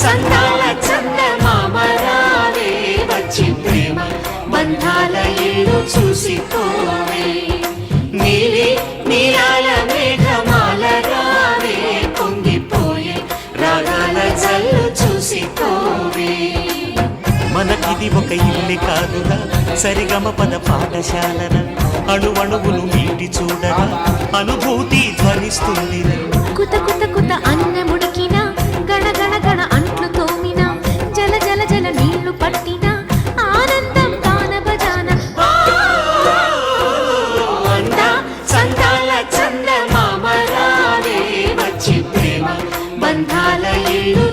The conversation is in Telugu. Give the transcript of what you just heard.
చందాల చందమామ రావే వచ్చి ప్రేమ బంధాల ఇల్లు చూసిపోవే నీలి నీలాల మేఘమాల రావే పొంగిపోయే రాగాల జల్లు చూసిపోవే మనకిది ఒక ఇల్లు కాదురా సరిగమ పద పాఠశాలన అణువణువులు మీటి చూడగా అనుభూతి ధ్వనిస్తుంది కుత కుత కుత అన్నముడికిన గణ గణ గణ అంట్లు తోమిన జల జల జల నీళ్లు పట్టిన ఆనందం గాన భజాన అందా చందాల చందమామ రావే వచ్చి ప్రేమ బంధాల ఇల్లు